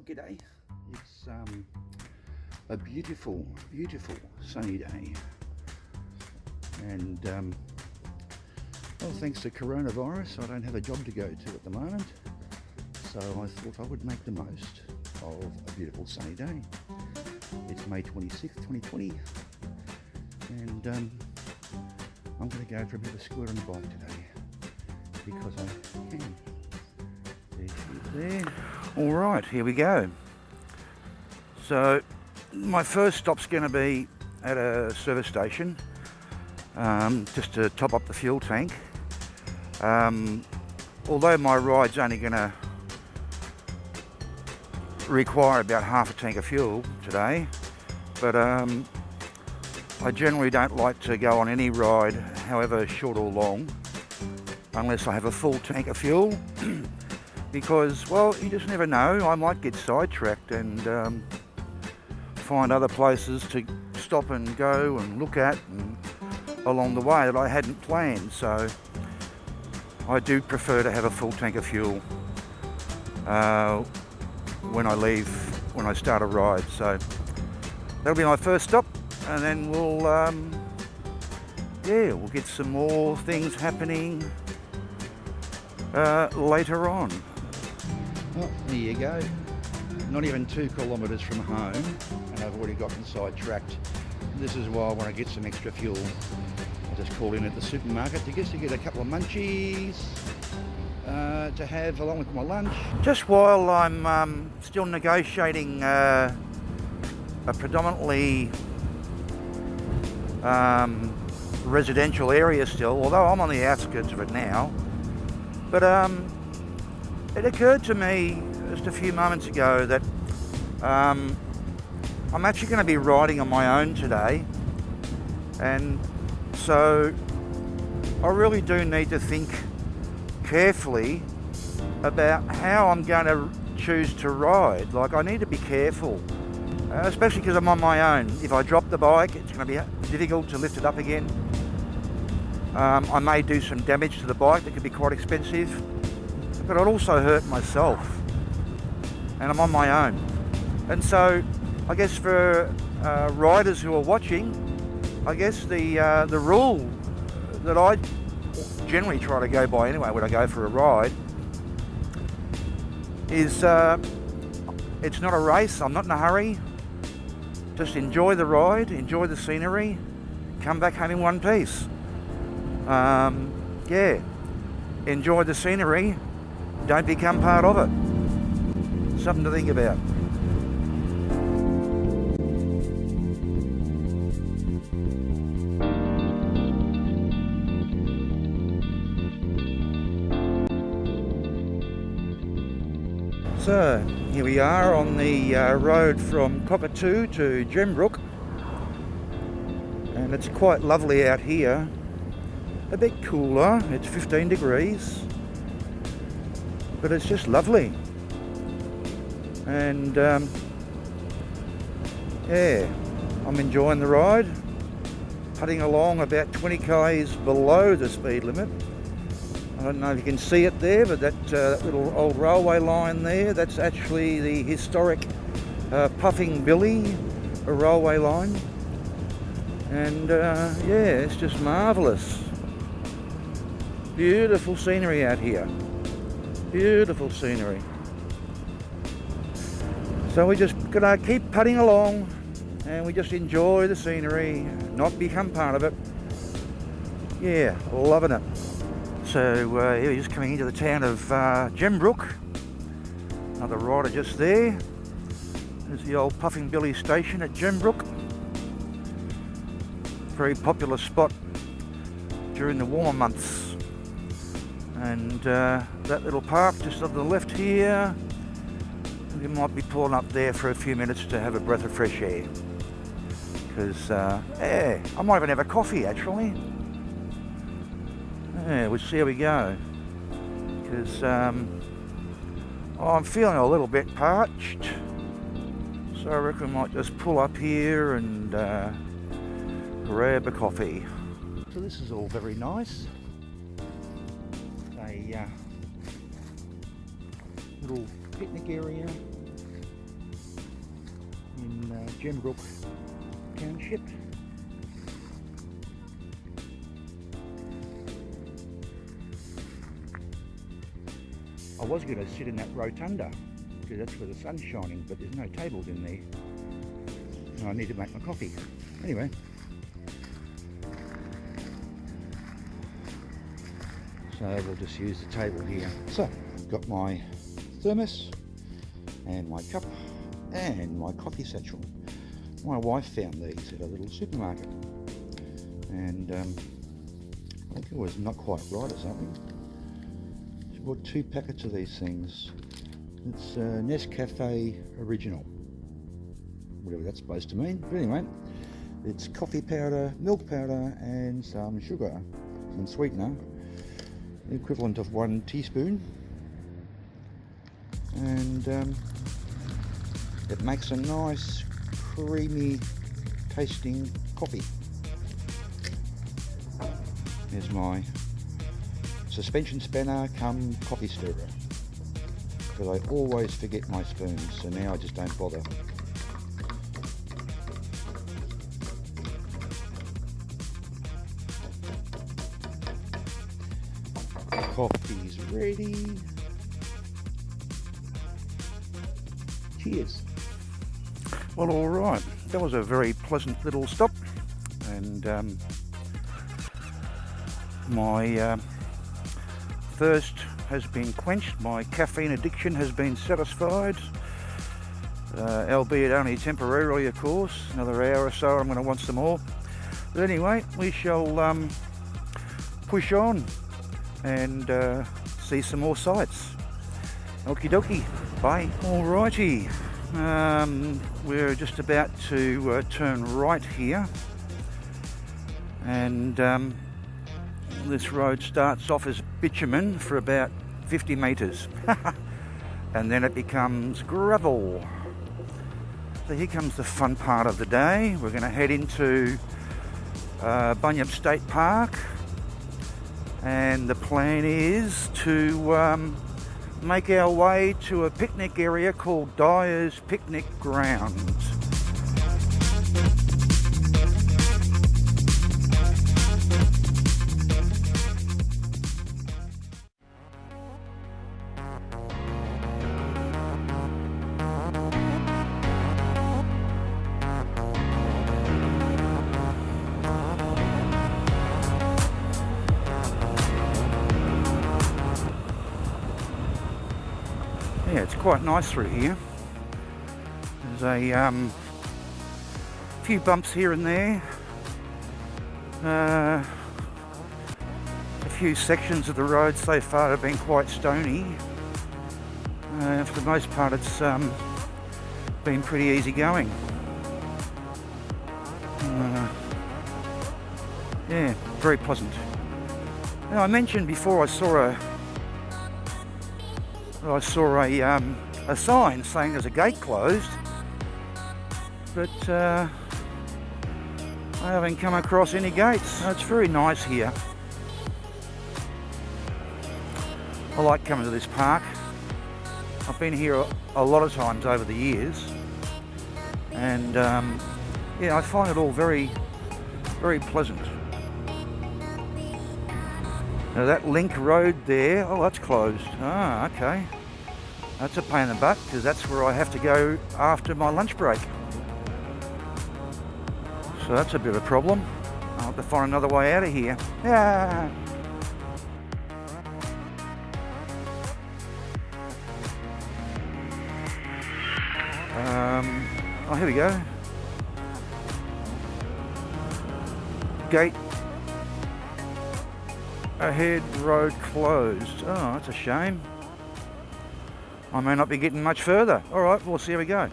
g'day. It's a beautiful, beautiful sunny day, and well, thanks to coronavirus, I don't have a job to go to at the moment, so I thought I would make the most of a beautiful sunny day. It's May 26th, 2020, and I'm going to go for a bit of a scooter and bike today because I can. There she is there. All right, here we go. So my first stop's going to be at a service station, just to top up the fuel tank. Although my ride's only going to require about half a tank of fuel today, but I generally don't like to go on any ride, however short or long, unless I have a full tank of fuel. Because, well, you just never know, I might get sidetracked and find other places to stop and go and look at and along the way that I hadn't planned. So I do prefer to have a full tank of fuel when I start a ride. So that'll be my first stop, and then we'll get some more things happening later on. Well, there you go. Not even 2 kilometres from home, and I've already gotten sidetracked. This is why I want to get some extra fuel. I just called in at the supermarket to get a couple of munchies to have along with my lunch. Just while I'm still negotiating a predominantly residential area still, although I'm on the outskirts of it now. But it occurred to me just a few moments ago that I'm actually going to be riding on my own today, and so I really do need to think carefully about how I'm going to choose to ride. Like, I need to be careful, especially because I'm on my own. If I drop the bike, it's going to be difficult to lift it up again. I may do some damage to the bike that could be quite expensive, but I'd also hurt myself, and I'm on my own. And so I guess for riders who are watching, I guess the rule that I generally try to go by anyway when I go for a ride is it's not a race. I'm not in a hurry. Just enjoy the ride, enjoy the scenery, come back home in one piece. Enjoy the scenery, don't become part of it. Something to think about. So here we are on the road from Cockatoo to Gembrook, and it's quite lovely out here. A bit cooler, it's 15 degrees, but it's just lovely. And I'm enjoying the ride, putting along about 20 k's below the speed limit. I don't know if you can see it there, but that little old railway line there, that's actually the historic Puffing Billy railway line. And it's just marvellous. Beautiful scenery out here. Beautiful scenery. So we just gotta keep putting along, and we just enjoy the scenery, not become part of it. Yeah, loving it. So here we're just coming into the town of Gembrook. Another rider just there. There's the old Puffing Billy station at Gembrook. Very popular spot during the warmer months. And that little park just on the left here, we might be pulling up there for a few minutes to have a breath of fresh air. Because, I might even have a coffee actually. Yeah, we'll see how we go. Because I'm feeling a little bit parched. So I reckon I might just pull up here and grab a coffee. So this is all very nice. A little picnic area in Gembrook Township. I was going to sit in that rotunda because that's where the sun's shining, but there's no tables in there. And I need to make my coffee. Anyway. So we'll just use the table here. So, got my thermos and my cup and my coffee satchel. My wife found these at a little supermarket, and I think it was not quite right or something. She bought 2 packets of these things. It's Nescafe Original, whatever that's supposed to mean. But anyway, it's coffee powder, milk powder, and some sugar, some sweetener, the equivalent of 1 teaspoon, and it makes a nice creamy tasting coffee. Here's my suspension spanner cum coffee stirrer, but I always forget my spoons, so now I just don't bother. Coffee's ready. Cheers. Well, all right, that was a very pleasant little stop, and my thirst has been quenched, my caffeine addiction has been satisfied, albeit only temporarily, of course. Another hour or so I'm going to want some more, but anyway, we shall push on and see some more sights. Okie dokie, bye. Alrighty, we're just about to turn right here, and this road starts off as bitumen for about 50 metres and then it becomes gravel. So here comes the fun part of the day. We're going to head into Bunyip State Park, and the plan is to make our way to a picnic area called Dyer's Picnic Grounds. Yeah, it's quite nice through here. There's a few bumps here and there. A few sections of the road so far have been quite stony. For the most part, it's been pretty easy going. Yeah, very pleasant. Now, I mentioned before I saw a sign saying there's a gate closed, but I haven't come across any gates. It's very nice here. I like coming to this park. I've been here a lot of times over the years, and yeah, I find it all very, very pleasant. Now that link road there, oh, that's closed. Ah, okay. That's a pain in the butt, because that's where I have to go after my lunch break. So that's a bit of a problem. I'll have to find another way out of here. Yeah. Oh, here we go. Gate ahead, road closed. Oh, that's a shame. I may not be getting much further. All right, we'll see how we go.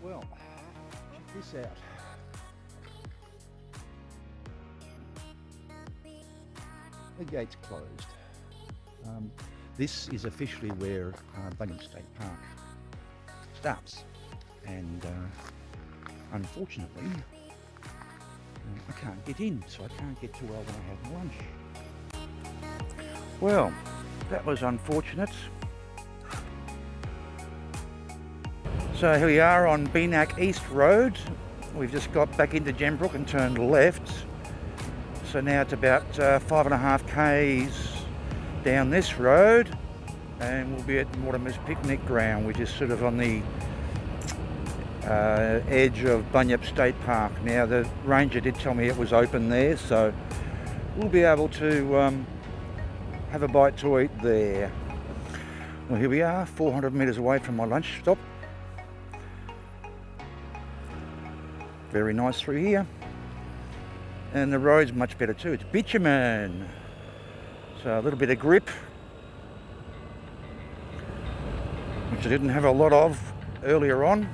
Well, check this out. The gate's closed. This is officially where Bunyip State Park starts, and unfortunately I can't get in, so I can't get to where I want to have lunch. Well, that was unfortunate. So here we are on Bunyip East Road. We've just got back into Gembrook and turned left. So now it's about 5.5 k's down this road, and we'll be at Mortimer's Picnic Ground, which is sort of on the edge of Bunyip State Park. Now the ranger did tell me it was open there, so we'll be able to have a bite to eat there. Well, here we are, 400 metres away from my lunch stop. Very nice through here, and the road's much better too. It's bitumen, so a little bit of grip, which I didn't have a lot of earlier on.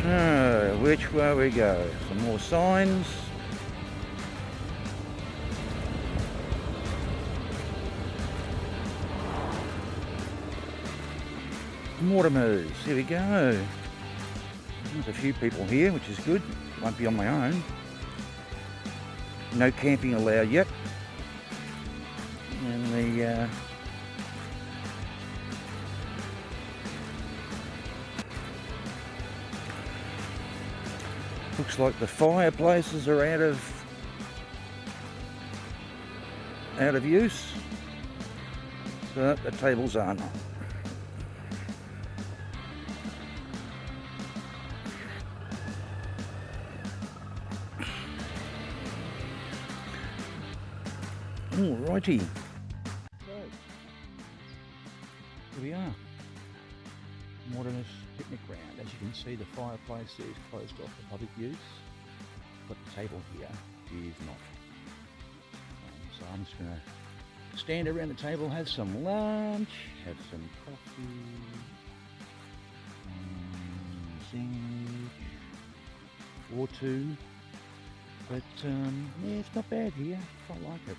So, which way we go? Some more signs. Mortimer's, here we go. There's a few people here, which is good. Won't be on my own. No camping allowed yet. And the looks like the fireplaces are out of use, so the tables aren't. Alrighty. So, here we are. Mortimer's Picnic Ground. As you can see, the fireplace is closed off for public use, but the table here is not. So I'm just going to stand around the table, have some lunch, have some coffee, sandwich or two. But yeah, it's not bad here. Quite like it.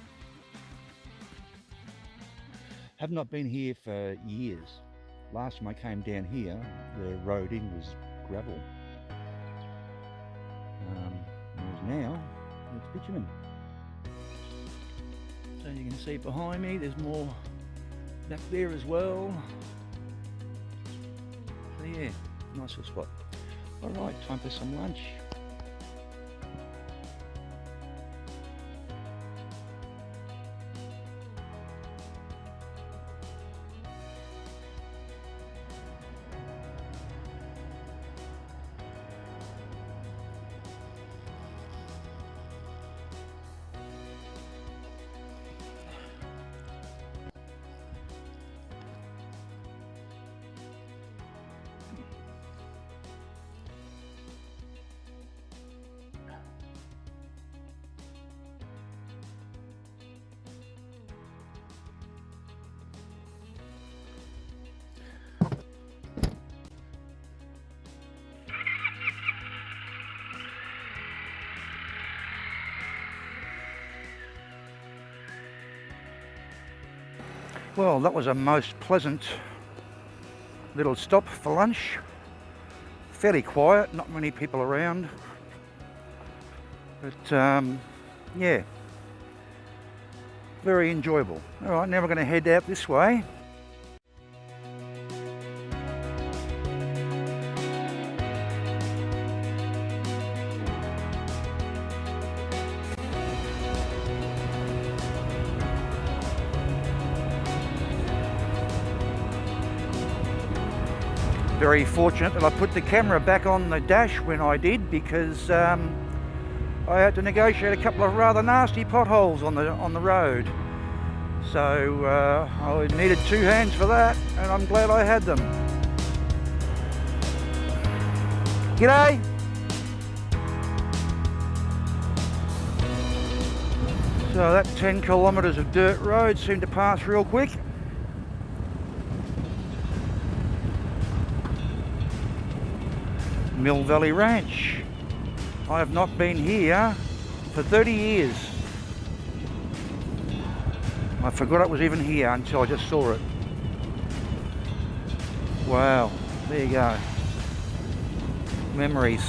Have not been here for years. Last time I came down here, the road in was gravel. Whereas now, it's bitumen. So you can see behind me, there's more back there as well. So yeah, nice little spot. Alright, time for some lunch. Well, that was a most pleasant little stop for lunch. Fairly quiet, not many people around. But yeah, very enjoyable. Alright, now we're going to head out this way. Very fortunate that I put the camera back on the dash when I did, because I had to negotiate a couple of rather nasty potholes on the road. So I needed two hands for that, and I'm glad I had them. G'day! So that 10 kilometres of dirt road seemed to pass real quick. Mill Valley Ranch. I have not been here for 30 years. I forgot it was even here until I just saw it. Wow. There you go. Memories.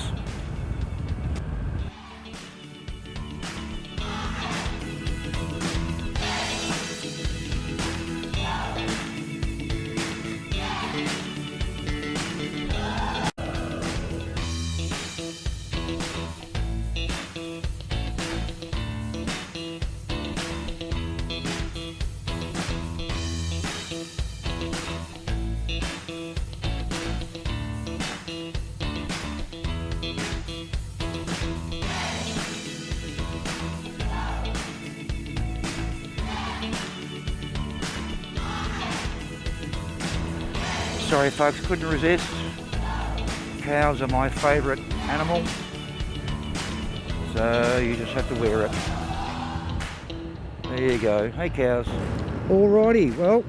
Sorry folks, couldn't resist. Cows are my favourite animal, so you just have to wear it. There you go. Hey cows. Alrighty, well,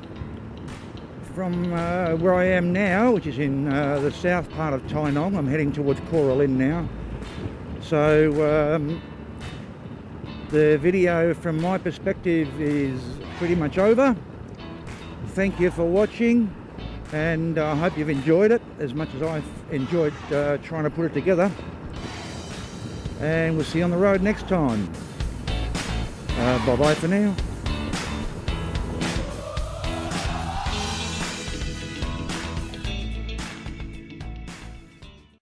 from where I am now, which is in the south part of Tynong, I'm heading towards Coralin now. So the video from my perspective is pretty much over. Thank you for watching. And I hope you've enjoyed it as much as I've enjoyed trying to put it together. And we'll see you on the road next time. Bye-bye for now.